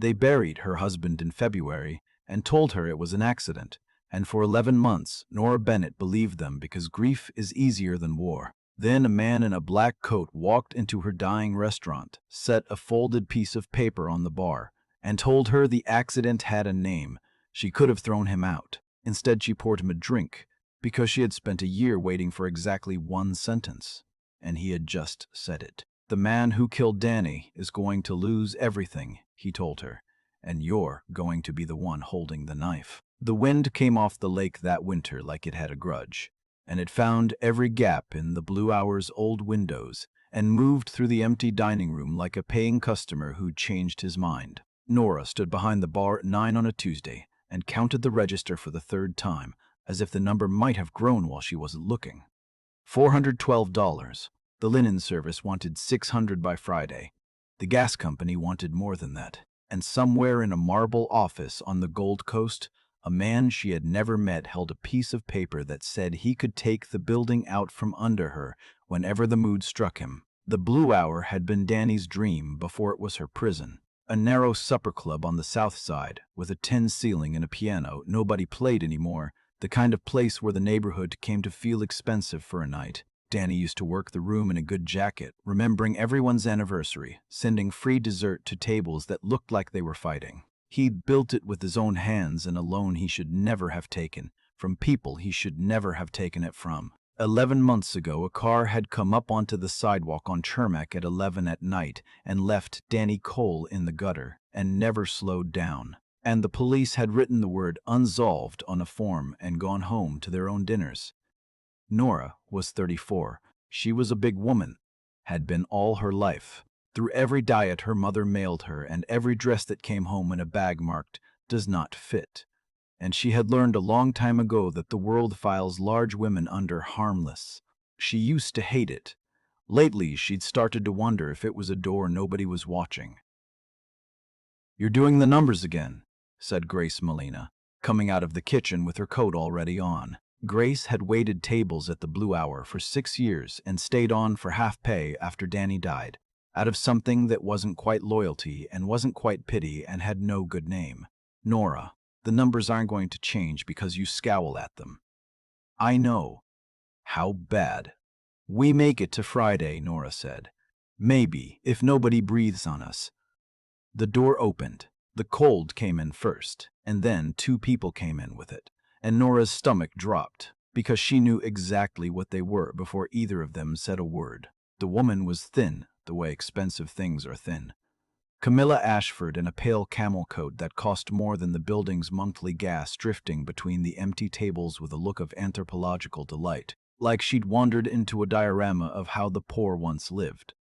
They buried her husband in February and told her it was an accident, and for 11 months Nora Bennett believed them because grief is easier than war. Then a man in a black coat walked into her dying restaurant, set a folded piece of paper on the bar, and told her the accident had a name. She could have thrown him out. Instead, she poured him a drink, because she had spent a year waiting for exactly one sentence, and he had just said it. The man who killed Danny is going to lose everything, he told her, and you're going to be the one holding the knife. The wind came off the lake that winter like it had a grudge, and it found every gap in the Blue Hour's old windows and moved through the empty dining room like a paying customer who'd changed his mind. Nora stood behind the bar at 9 on a Tuesday and counted the register for the third time, as if the number might have grown while she wasn't looking. $412. The linen service wanted $600 by Friday. The gas company wanted more than that. And somewhere in a marble office on the Gold Coast, a man she had never met held a piece of paper that said he could take the building out from under her whenever the mood struck him. The Blue Hour had been Danny's dream before it was her prison. A narrow supper club on the south side, with a tin ceiling and a piano nobody played anymore, the kind of place where the neighborhood came to feel expensive for a night. Danny used to work the room in a good jacket, remembering everyone's anniversary, sending free dessert to tables that looked like they were fighting. He'd built it with his own hands in a loan he should never have taken, from people he should never have taken it from. 11 months ago, a car had come up onto the sidewalk on Chermack at 11 at night and left Danny Cole in the gutter, and never slowed down. And the police had written the word unsolved on a form and gone home to their own dinners. Nora was 34. She was a big woman, had been all her life. Through every diet her mother mailed her and every dress that came home in a bag marked, "does not fit." And she had learned a long time ago that the world files large women under harmless. She used to hate it. Lately, she'd started to wonder if it was a door nobody was watching. "You're doing the numbers again," said Grace Molina, coming out of the kitchen with her coat already on. Grace had waited tables at the Blue Hour for 6 years and stayed on for half pay after Danny died, out of something that wasn't quite loyalty and wasn't quite pity and had no good name. "Nora, the numbers aren't going to change because you scowl at them." "I know." "How bad?" "We make it to Friday," Nora said. "Maybe, if nobody breathes on us." The door opened. The cold came in first, and then 2 people came in with it, and Nora's stomach dropped, because she knew exactly what they were before either of them said a word. The woman was thin, the way expensive things are thin. Camilla Ashford in a pale camel coat that cost more than the building's monthly gas, drifting between the empty tables with a look of anthropological delight, like she'd wandered into a diorama of how the poor once lived.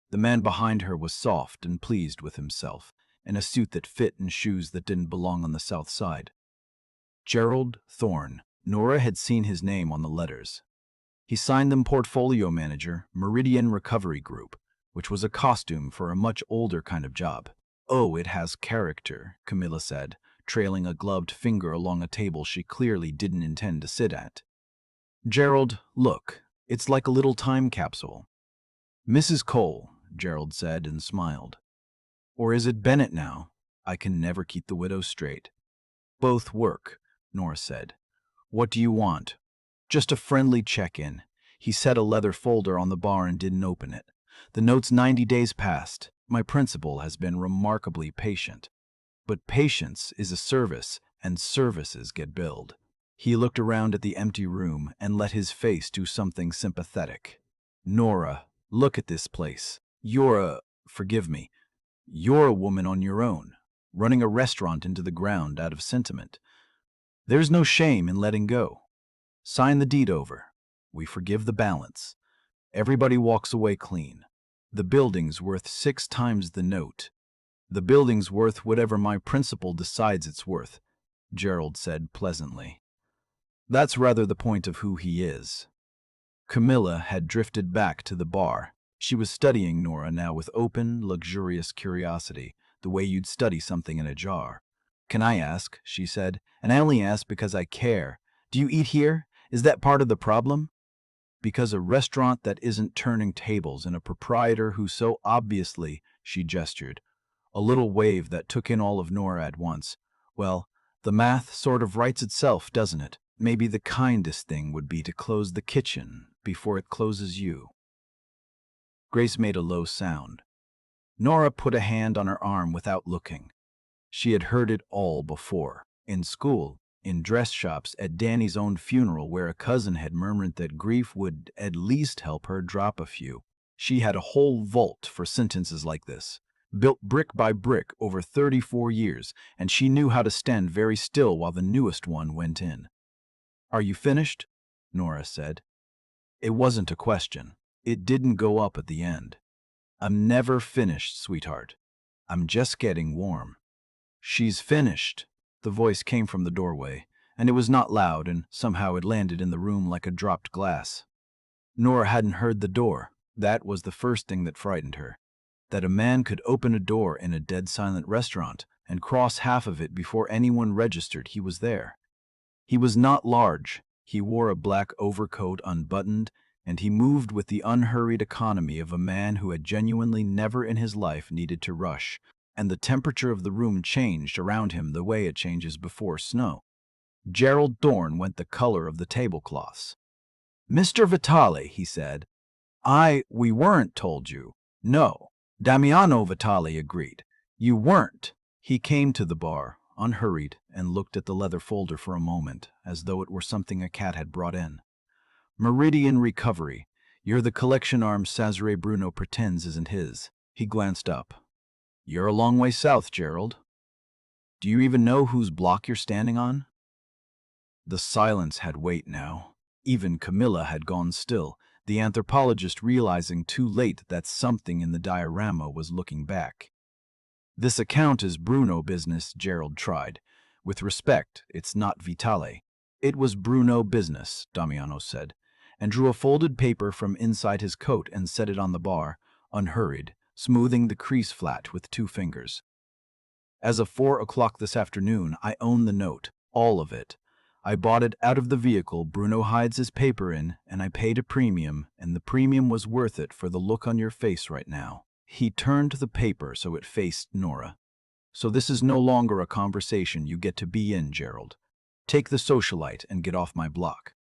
The man behind her was soft and pleased with himself, in a suit that fit and shoes that didn't belong on the south side. Gerald Thorne. Nora had seen his name on the letters. He signed them portfolio manager, Meridian Recovery Group, which was a costume for a much older kind of job. "Oh, it has character," Camilla said, trailing a gloved finger along a table she clearly didn't intend to sit at. "Gerald, look, it's like a little time capsule." "Mrs. Cole," Gerald said and smiled. "Or is it Bennett now? I can never keep the widows straight." "Both work," Nora said. "What do you want?" "Just a friendly check-in." He set a leather folder on the bar and didn't open it. "The note's 90 days past. My principal has been remarkably patient. But patience is a service, and services get billed." He looked around at the empty room and let his face do something sympathetic. "Nora, look at this place. Forgive me, you're a woman on your own, running a restaurant into the ground out of sentiment. There's no shame in letting go. Sign the deed over. We forgive the balance. Everybody walks away clean. The building's worth 6 times the note. The building's worth whatever my principal decides it's worth," Gerald said pleasantly. "That's rather the point of who he is." Camilla had drifted back to the bar. She was studying Nora now with open, luxurious curiosity, the way you'd study something in a jar. "Can I ask?" she said. "And I only ask because I care. Do you eat here? Is that part of the problem?" "Because a restaurant that isn't turning tables and a proprietor who so obviously," she gestured, A little wave that took in all of Nora at once. Well, the math sort of writes itself, doesn't it? Maybe the kindest thing would be to close the kitchen before it closes you. Grace made a low sound. Nora put a hand on her arm without looking. She had heard it all before. In school, in dress shops, at Danny's own funeral, where a cousin had murmured that grief would at least help her drop a few. She had a whole vault for sentences like this, built brick by brick over 34 years, and she knew how to stand very still while the newest one went in. "Are you finished?" Nora said. It wasn't a question. It didn't go up at the end. "I'm never finished, sweetheart. I'm just getting warm." "She's finished." The voice came from the doorway, and it was not loud, and somehow it landed in the room like a dropped glass. Nora hadn't heard the door. That was the first thing that frightened her. That a man could open a door in a dead silent restaurant and cross half of it before anyone registered he was there. He was not large. He wore a black overcoat unbuttoned, and he moved with the unhurried economy of a man who had genuinely never in his life needed to rush, and the temperature of the room changed around him the way it changes before snow. Gerald Thorne went the color of the tablecloths. "Mr. Vitale," he said, we weren't told you." "No," Damiano Vitale agreed. "You weren't." He came to the bar, unhurried, and looked at the leather folder for a moment, as though it were something a cat had brought in. "Meridian Recovery. You're the collection arm Cesare Bruno pretends isn't his." He glanced up. "You're a long way south, Gerald. Do you even know whose block you're standing on?" The silence had weight now. Even Camilla had gone still, the anthropologist realizing too late that something in the diorama was looking back. "This account is Bruno business," Gerald tried. "With respect, it's not Vitale." "It was Bruno business," Damiano said, and drew a folded paper from inside his coat and set it on the bar, unhurried, smoothing the crease flat with 2 fingers. "As of 4 o'clock this afternoon, I own the note, all of it. I bought it out of the vehicle Bruno hides his paper in, and I paid a premium, and the premium was worth it for the look on your face right now." He turned the paper so it faced Nora. "So this is no longer a conversation you get to be in, Gerald. Take the socialite and get off my block."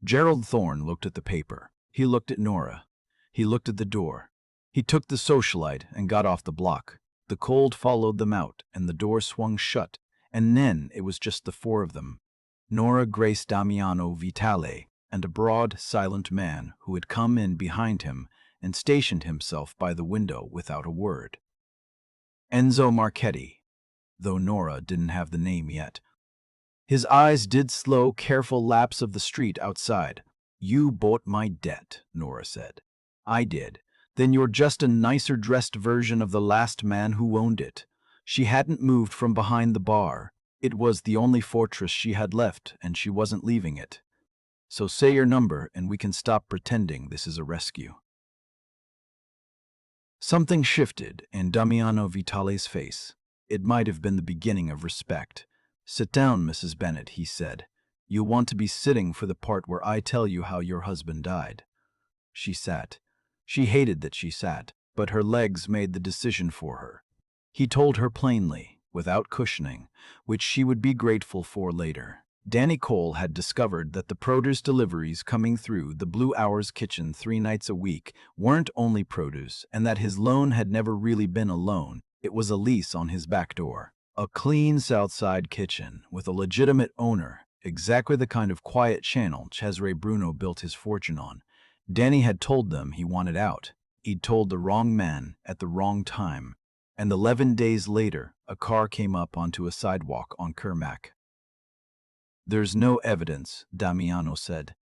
Gerald Thorne looked at the paper. He looked at Nora. He looked at the door. He took the socialite and got off the block. The cold followed them out, and the door swung shut, and then it was just the 4 of them. Nora, Grace, Damiano Vitale, and a broad, silent man who had come in behind him and stationed himself by the window without a word. Enzo Marchetti, though Nora didn't have the name yet. His eyes did slow, careful laps of the street outside. "You bought my debt," Nora said. "I did. Then you're just a nicer dressed version of the last man who owned it." She hadn't moved from behind the bar. It was the only fortress she had left, and she wasn't leaving it. "So say your number, and we can stop pretending this is a rescue." Something shifted in Damiano Vitale's face. It might have been the beginning of respect. "Sit down, Mrs. Bennet," he said. "You want to be sitting for the part where I tell you how your husband died." She sat. She hated that she sat, but her legs made the decision for her. He told her plainly, without cushioning, which she would be grateful for later. Danny Cole had discovered that the produce deliveries coming through the Blue Hours kitchen 3 nights a week weren't only produce, and that his loan had never really been a loan. It was a lease on his back door. A clean Southside kitchen with a legitimate owner, exactly the kind of quiet channel Cesare Bruno built his fortune on. Danny had told them he wanted out. He'd told the wrong man at the wrong time. And 11 days later, a car came up onto a sidewalk on Kermack. "There's no evidence," Damiano said.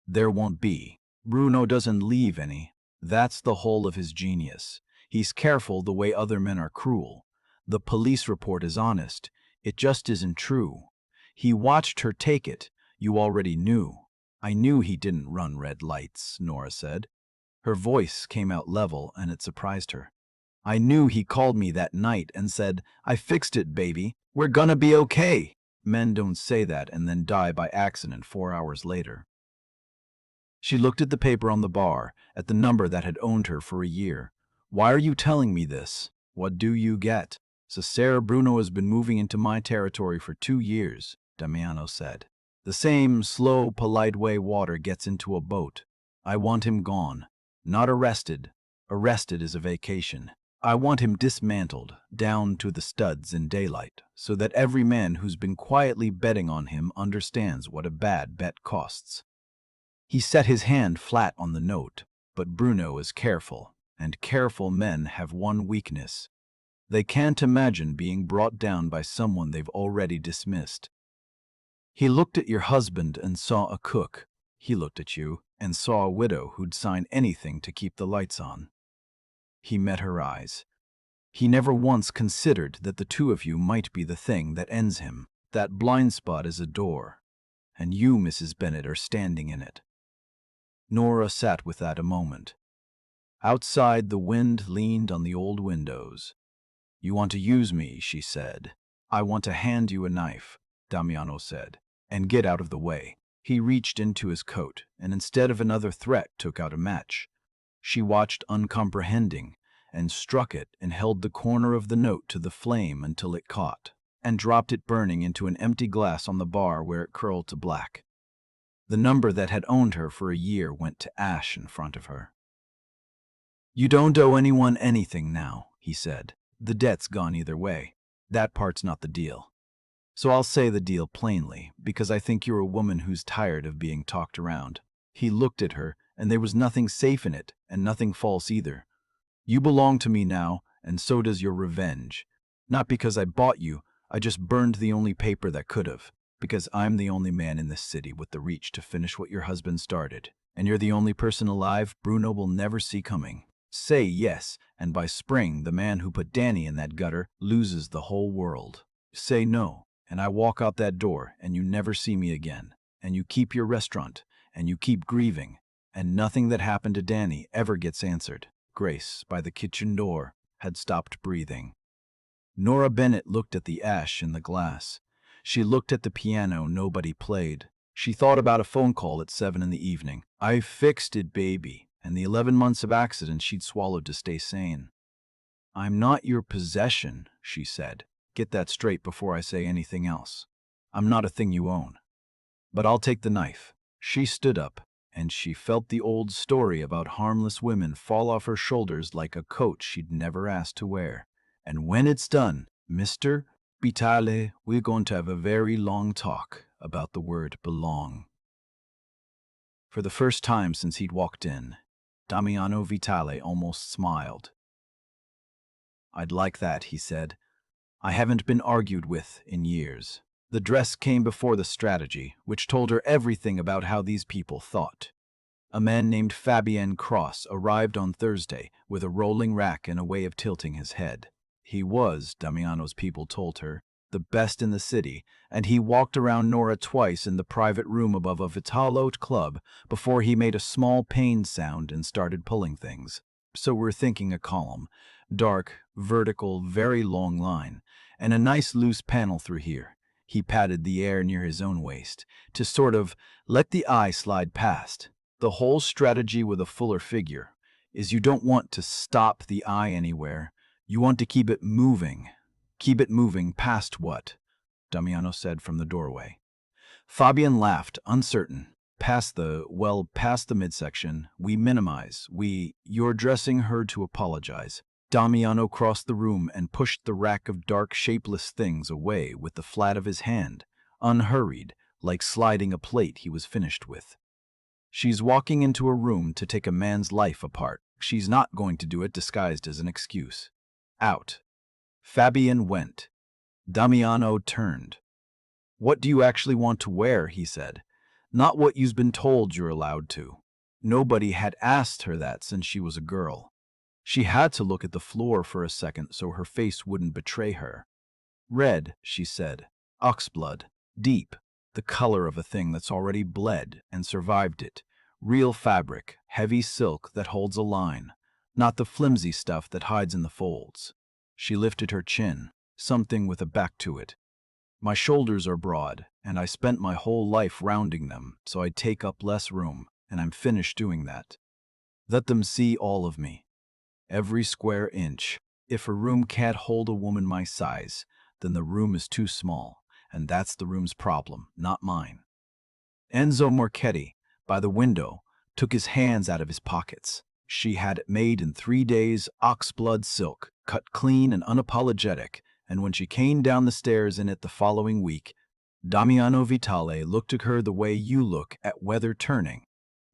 "There won't be. Bruno doesn't leave any. That's the whole of his genius. He's careful the way other men are cruel. The police report is honest. It just isn't true. He watched her take it. You already knew." "I knew he didn't run red lights," Nora said. Her voice came out level, and it surprised her. "I knew he called me that night and said, 'I fixed it, baby. We're gonna be okay.' Men don't say that and then die by accident 4 hours later." She looked at the paper on the bar, at the number that had owned her for a year. "Why are you telling me this?" What do you get? Cesare Bruno has been moving into my territory for 2 years, Damiano said. The same slow, polite way water gets into a boat. I want him gone, not arrested. Arrested is a vacation. I want him dismantled, down to the studs in daylight, so that every man who's been quietly betting on him understands what a bad bet costs. He set his hand flat on the note, but Bruno is careful, and careful men have one weakness. They can't imagine being brought down by someone they've already dismissed. He looked at your husband and saw a cook. He looked at you and saw a widow who'd sign anything to keep the lights on. He met her eyes. He never once considered that the two of you might be the thing that ends him. That blind spot is a door, and you, Mrs. Bennet, are standing in it. Nora sat with that a moment. Outside, the wind leaned on the old windows. You want to use me, she said. I want to hand you a knife, Damiano said, and get out of the way. He reached into his coat, and instead of another threat, took out a match. She watched uncomprehending, and struck it and held the corner of the note to the flame until it caught, and dropped it burning into an empty glass on the bar where it curled to black. The number that had owned her for a year went to ash in front of her. You don't owe anyone anything now, he said. The debt's gone either way. That part's not the deal. So I'll say the deal plainly, because I think you're a woman who's tired of being talked around. He looked at her, and there was nothing safe in it, and nothing false either. You belong to me now, and so does your revenge. Not because I bought you, I just burned the only paper that could have. Because I'm the only man in this city with the reach to finish what your husband started. And you're the only person alive Bruno will never see coming. Say yes, and by spring, the man who put Danny in that gutter loses the whole world. Say no, and I walk out that door, and you never see me again. And you keep your restaurant, and you keep grieving, and nothing that happened to Danny ever gets answered. Grace, by the kitchen door, had stopped breathing. Nora Bennet looked at the ash in the glass. She looked at the piano nobody played. She thought about a phone call at 7 in the evening. I fixed it, baby, and the 11 months of accident she'd swallowed to stay sane. I'm not your possession, she said. Get that straight before I say anything else. I'm not a thing you own. But I'll take the knife. She stood up, and she felt the old story about harmless women fall off her shoulders like a coat she'd never asked to wear. And when it's done, Mr. Vitale, we're going to have a very long talk about the word belong. For the first time since he'd walked in, Damiano Vitale almost smiled. I'd like that, he said. I haven't been argued with in years. The dress came before the strategy, which told her everything about how these people thought. A man named Fabien Cross arrived on Thursday with a rolling rack and a way of tilting his head. He was, Damiano's people told her, the best in the city, and he walked around Nora twice in the private room above a Vitale club before he made a small pain sound and started pulling things. So we're thinking a column, dark, vertical, very long line, and a nice loose panel through here. He patted the air near his own waist, to sort of let the eye slide past. The whole strategy with a fuller figure is you don't want to stop the eye anywhere. You want to keep it moving. Keep it moving past what? Damiano said from the doorway. Fabian laughed, uncertain. Past the midsection. We minimize. You're dressing her to apologize. Damiano crossed the room and pushed the rack of dark, shapeless things away with the flat of his hand, unhurried, like sliding a plate he was finished with. She's walking into a room to take a man's life apart. She's not going to do it disguised as an excuse. Out. Fabian went. Damiano turned. What do you actually want to wear, he said. Not what you've been told you're allowed to. Nobody had asked her that since she was a girl. She had to look at the floor for a second so her face wouldn't betray her. Red, she said. Oxblood. Deep. The color of a thing that's already bled and survived it. Real fabric, heavy silk that holds a line. Not the flimsy stuff that hides in the folds. She lifted her chin, something with a back to it. My shoulders are broad, and I spent my whole life rounding them, so I take up less room, and I'm finished doing that. Let them see all of me. Every square inch. If a room can't hold a woman my size, then the room is too small, and that's the room's problem, not mine. Enzo Marchetti, by the window, took his hands out of his pockets. She had it made in 3 days, oxblood silk, cut clean and unapologetic, and when she came down the stairs in it the following week, Damiano Vitale looked at her the way you look at weather turning,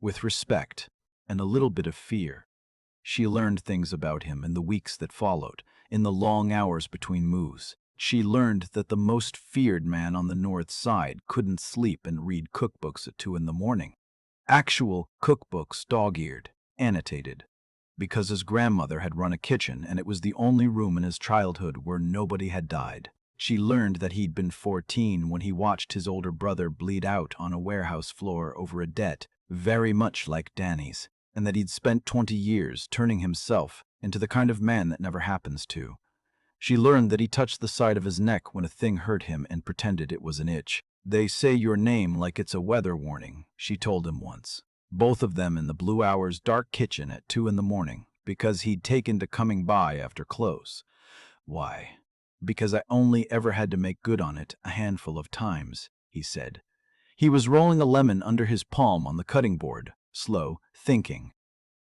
with respect and a little bit of fear. She learned things about him in the weeks that followed, in the long hours between moves. She learned that the most feared man on the North Side couldn't sleep and read cookbooks at 2 in the morning. Actual cookbooks, dog-eared, annotated, because his grandmother had run a kitchen and it was the only room in his childhood where nobody had died. She learned that he'd been 14 when he watched his older brother bleed out on a warehouse floor over a debt very much like Danny's, and that he'd spent 20 years turning himself into the kind of man that never happens to. She learned that he touched the side of his neck when a thing hurt him and pretended it was an itch. "They say your name like it's a weather warning," she told him once. Both of them in the Blue Hour's dark kitchen at 2 in the morning, because he'd taken to coming by after close. "Why? Because I only ever had to make good on it a handful of times," he said. He was rolling a lemon under his palm on the cutting board, slow, thinking.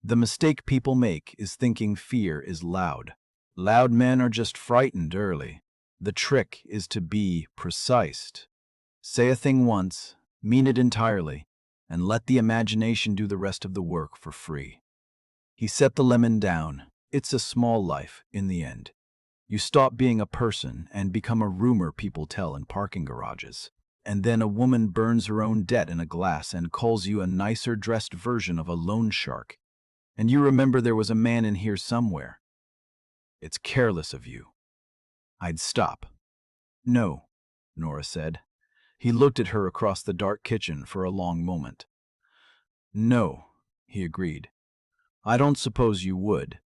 The mistake people make is thinking fear is loud. Loud men are just frightened early. The trick is to be precise. Say a thing once, mean it entirely, and let the imagination do the rest of the work for free. He set the lemon down. It's a small life, in the end. You stop being a person and become a rumor people tell in parking garages. And then a woman burns her own debt in a glass and calls you a nicer-dressed version of a loan shark. And you remember there was a man in here somewhere. It's careless of you. I'd stop. No, Nora said. He looked at her across the dark kitchen for a long moment. No, he agreed. I don't suppose you would.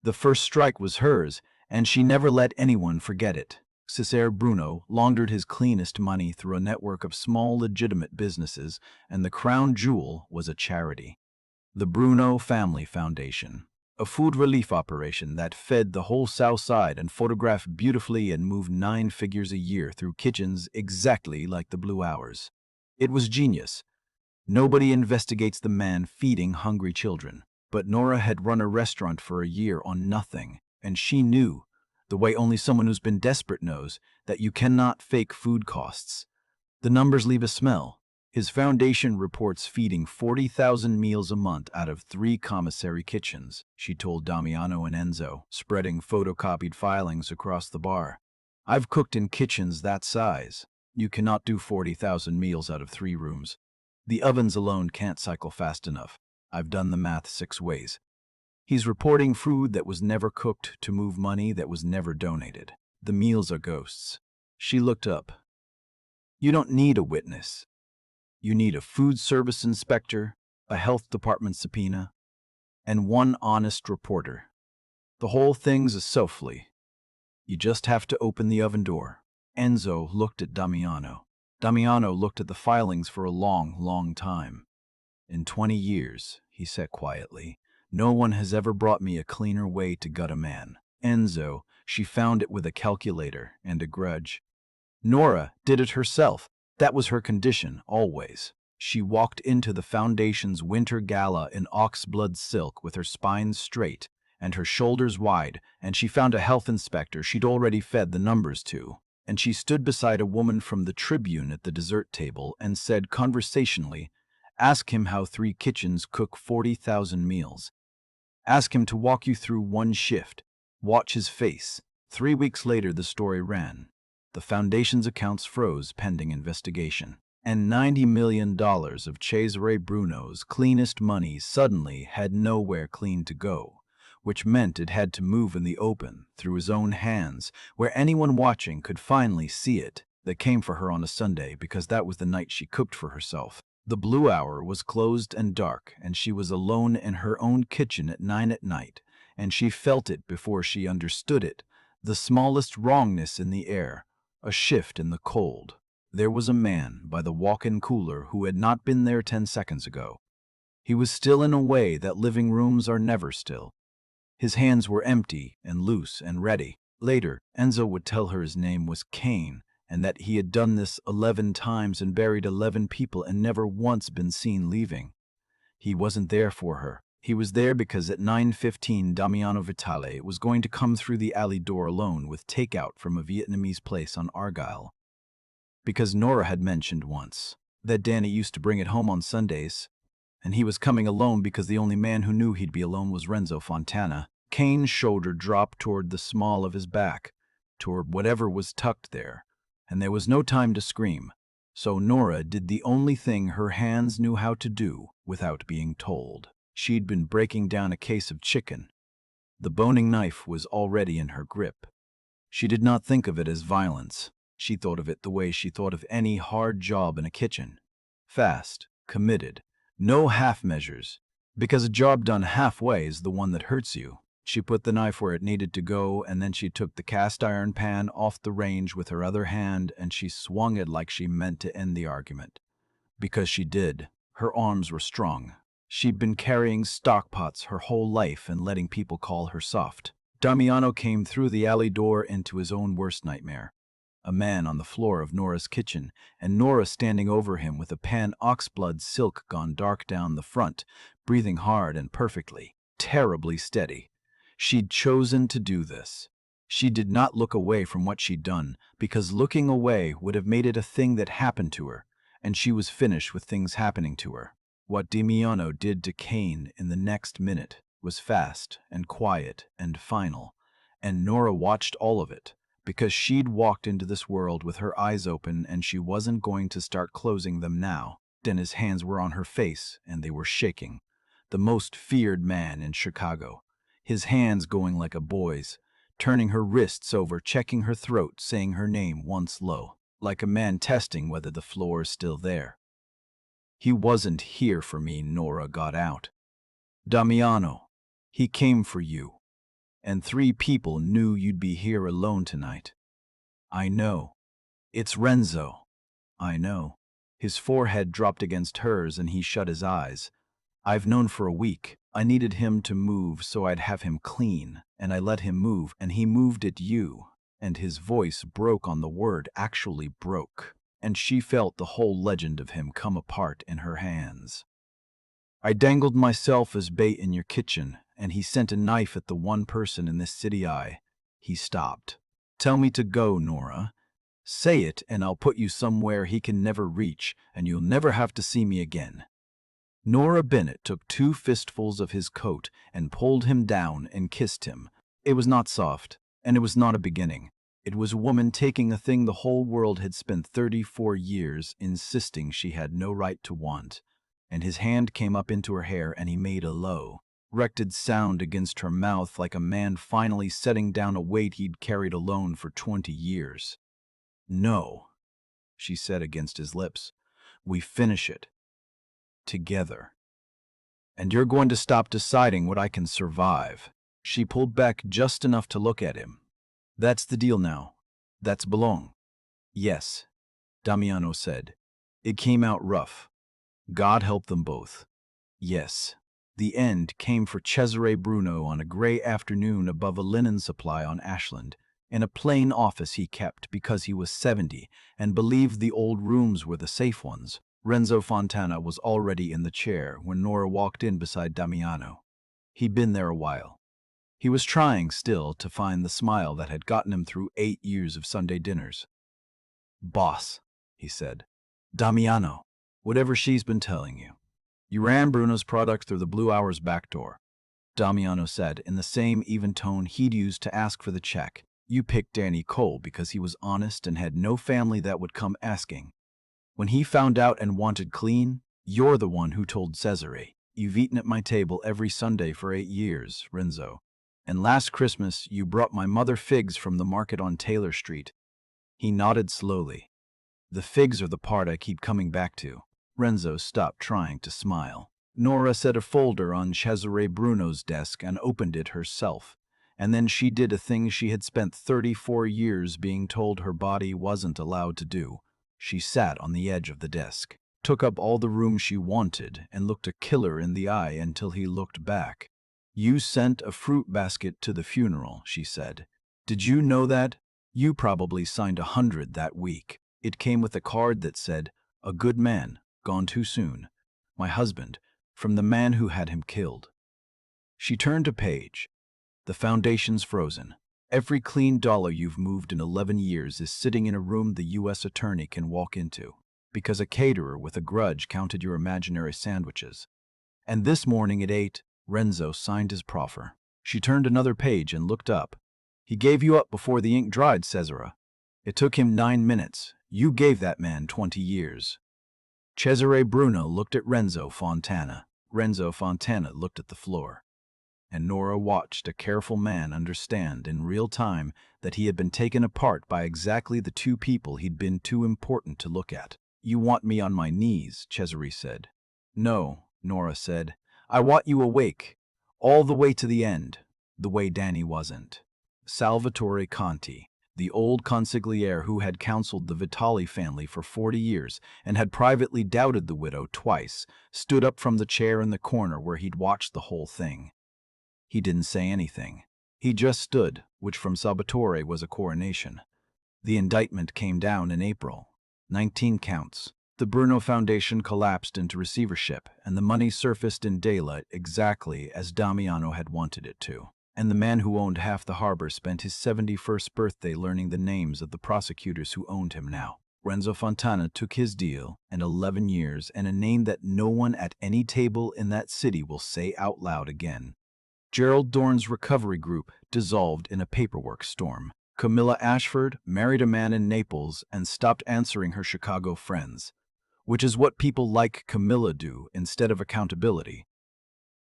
The first strike was hers, and she never let anyone forget it. Cesare Bruno laundered his cleanest money through a network of small legitimate businesses, and the crown jewel was a charity. The Bruno Family Foundation, a food relief operation that fed the whole South Side and photographed beautifully and moved 9 figures a year through kitchens exactly like the Blue Hours. It was genius. Nobody investigates the man feeding hungry children. But Nora had run a restaurant for a year on nothing, and she knew, the way only someone who's been desperate knows, that you cannot fake food costs. The numbers leave a smell. His foundation reports feeding 40,000 meals a month out of 3 commissary kitchens, she told Damiano and Enzo, spreading photocopied filings across the bar. I've cooked in kitchens that size. You cannot do 40,000 meals out of 3 rooms. The ovens alone can't cycle fast enough. I've done the math 6 ways. He's reporting food that was never cooked to move money that was never donated. The meals are ghosts. She looked up. You don't need a witness. You need a food service inspector, a health department subpoena, and one honest reporter. The whole thing's a souffle. You just have to open the oven door. Enzo looked at Damiano. Damiano looked at the filings for a long, long time. In 20 years, he said quietly, no one has ever brought me a cleaner way to gut a man. Enzo, she found it with a calculator and a grudge. Nora did it herself. That was her condition, always. She walked into the foundation's winter gala in oxblood silk with her spine straight and her shoulders wide, and she found a health inspector she'd already fed the numbers to. And she stood beside a woman from the Tribune at the dessert table and said conversationally, ask him how 3 kitchens cook 40,000 meals. Ask him to walk you through one shift. Watch his face. 3 weeks later, the story ran. The foundation's accounts froze pending investigation. And $90 million of Cesare Bruno's cleanest money suddenly had nowhere clean to go, which meant it had to move in the open, through his own hands, where anyone watching could finally see it. That came for her on a Sunday because that was the night she cooked for herself. The Blue Hour was closed and dark, and she was alone in her own kitchen at 9 at night, and she felt it before she understood it, the smallest wrongness in the air, a shift in the cold. There was a man by the walk-in cooler who had not been there 10 seconds ago. He was still in a way that living rooms are never still. His hands were empty and loose and ready. Later, Enzo would tell her his name was Cain, and that he had done this 11 times and buried 11 people and never once been seen leaving. He wasn't there for her. He was there because at 9:15 Damiano Vitale was going to come through the alley door alone with takeout from a Vietnamese place on Argyle. Because Nora had mentioned once that Danny used to bring it home on Sundays, and he was coming alone because the only man who knew he'd be alone was Renzo Fontana. Cain's shoulder dropped toward the small of his back, toward whatever was tucked there, and there was no time to scream. So Nora did the only thing her hands knew how to do without being told. She'd been breaking down a case of chicken. The boning knife was already in her grip. She did not think of it as violence. She thought of it the way she thought of any hard job in a kitchen. Fast, committed, no half measures, because a job done halfway is the one that hurts you. She put the knife where it needed to go, and then she took the cast iron pan off the range with her other hand, and she swung it like she meant to end the argument. Because she did. Her arms were strong. She'd been carrying stockpots her whole life and letting people call her soft. Damiano came through the alley door into his own worst nightmare. A man on the floor of Nora's kitchen, and Nora standing over him with a pan oxblood silk gone dark down the front, breathing hard and perfectly, terribly steady. She'd chosen to do this. She did not look away from what she'd done, because looking away would have made it a thing that happened to her, and she was finished with things happening to her. What Damiano did to Cain in the next minute was fast and quiet and final, and Nora watched all of it, because she'd walked into this world with her eyes open and she wasn't going to start closing them now. Then his hands were on her face and they were shaking. The most feared man in Chicago. His hands going like a boy's, turning her wrists over, checking her throat, saying her name once low, like a man testing whether the floor is still there. He wasn't here for me, Nora got out. Damiano, he came for you. And 3 people knew you'd be here alone tonight. I know. It's Renzo. I know. His forehead dropped against hers and he shut his eyes. I've known for a week. I needed him to move so I'd have him clean, and I let him move, and he moved at you. And his voice broke on the word, actually broke, and she felt the whole legend of him come apart in her hands. I dangled myself as bait in your kitchen, and he sent a knife at the one person in this city He stopped. Tell me to go, Nora. Say it, and I'll put you somewhere he can never reach, and you'll never have to see me again. Nora Bennett took 2 fistfuls of his coat and pulled him down and kissed him. It was not soft, and it was not a beginning. It was a woman taking a thing the whole world had spent 34 years insisting she had no right to want. And his hand came up into her hair and he made a low, rected sound against her mouth like a man finally setting down a weight he'd carried alone for 20 years. No, she said against his lips. We finish it. Together. And you're going to stop deciding what I can survive. She pulled back just enough to look at him. That's the deal now. That's belong. Yes, Damiano said. It came out rough. God help them both. Yes. The end came for Cesare Bruno on a gray afternoon above a linen supply on Ashland, in a plain office he kept because he was 70 and believed the old rooms were the safe ones. Renzo Fontana was already in the chair when Nora walked in beside Damiano. He'd been there a while. He was trying still to find the smile that had gotten him through 8 years of Sunday dinners. Boss, he said. Damiano, whatever she's been telling you. You ran Bruno's product through the Blue Hour's back door. Damiano said in the same even tone he'd used to ask for the check. You picked Danny Cole because he was honest and had no family that would come asking. When he found out and wanted clean, you're the one who told Cesare. You've eaten at my table every Sunday for 8 years, Renzo. And last Christmas you brought my mother figs from the market on Taylor Street. He nodded slowly. The figs are the part I keep coming back to. Renzo stopped trying to smile. Nora set a folder on Cesare Bruno's desk and opened it herself. And then she did a thing she had spent 34 years being told her body wasn't allowed to do. She sat on the edge of the desk, took up all the room she wanted, and looked a killer in the eye until he looked back. You sent a fruit basket to the funeral, she said. Did you know that? You probably signed 100 that week. It came with a card that said, "A good man, gone too soon. My husband, from the man who had him killed." She turned a page. The foundation's frozen. Every clean dollar you've moved in 11 years is sitting in a room the U.S. attorney can walk into, because a caterer with a grudge counted your imaginary sandwiches. And this morning at 8, Renzo signed his proffer. She turned another page and looked up. He gave you up before the ink dried, Cesare. It took him 9 minutes. You gave that man 20 years. Cesare Bruno looked at Renzo Fontana. Renzo Fontana looked at the floor. And Nora watched a careful man understand in real time that he had been taken apart by exactly the two people he'd been too important to look at. You want me on my knees, Cesare said. No, Nora said. I want you awake, all the way to the end, the way Danny wasn't. Salvatore Conti, the old consigliere who had counseled the Vitale family for 40 years and had privately doubted the widow twice, stood up from the chair in the corner where he'd watched the whole thing. He didn't say anything. He just stood, which from Salvatore was a coronation. The indictment came down in April. 19 counts. The Bruno Foundation collapsed into receivership, and the money surfaced in daylight exactly as Damiano had wanted it to. And the man who owned half the harbor spent his 71st birthday learning the names of the prosecutors who owned him now. Renzo Fontana took his deal, and 11 years, and a name that no one at any table in that city will say out loud again. Gerald Dorn's recovery group dissolved in a paperwork storm. Camilla Ashford married a man in Naples and stopped answering her Chicago friends, which is what people like Camilla do instead of accountability.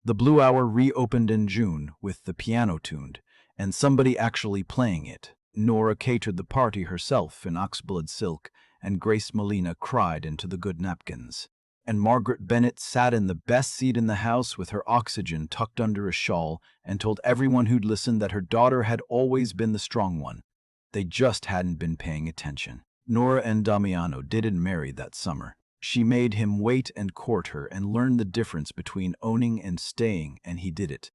The Blue Hour reopened in June with the piano tuned, and somebody actually playing it. Nora catered the party herself in oxblood silk, and Grace Molina cried into the good napkins. And Margaret Bennett sat in the best seat in the house with her oxygen tucked under a shawl and told everyone who'd listened that her daughter had always been the strong one. They just hadn't been paying attention. Nora and Damiano didn't marry that summer. She made him wait and court her and learn the difference between owning and staying, and he did it.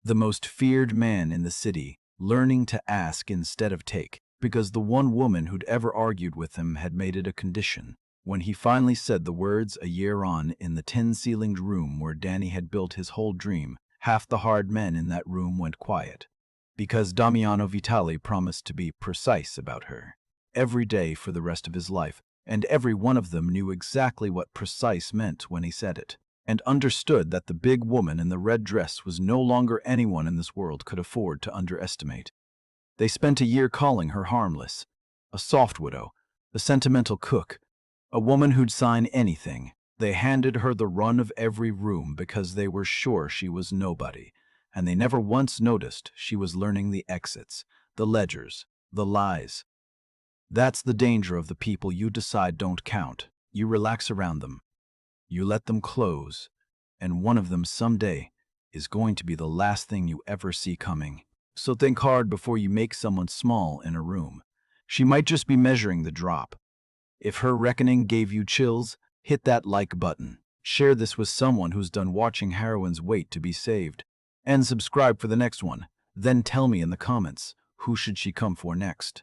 The most feared man in the city, learning to ask instead of take, because the one woman who'd ever argued with him had made it a condition. When he finally said the words a year on in the tin-ceilinged room where Danny had built his whole dream, half the hard men in that room went quiet. Because Damiano Vitale promised to be precise about her. Every day for the rest of his life, and every one of them knew exactly what precise meant when he said it, and understood that the big woman in the red dress was no longer anyone in this world could afford to underestimate. They spent a year calling her Harmless, a soft widow, a sentimental cook, a woman who'd sign anything. They handed her the run of every room because they were sure she was nobody, and they never once noticed she was learning the exits, the ledgers, the lies. That's the danger of the people you decide don't count. You relax around them. You let them close, and one of them someday is going to be the last thing you ever see coming. So think hard before you make someone small in a room. She might just be measuring the drop. If her reckoning gave you chills, hit that like button. Share this with someone who's done watching heroines wait to be saved. And subscribe for the next one. Then tell me in the comments, who should she come for next?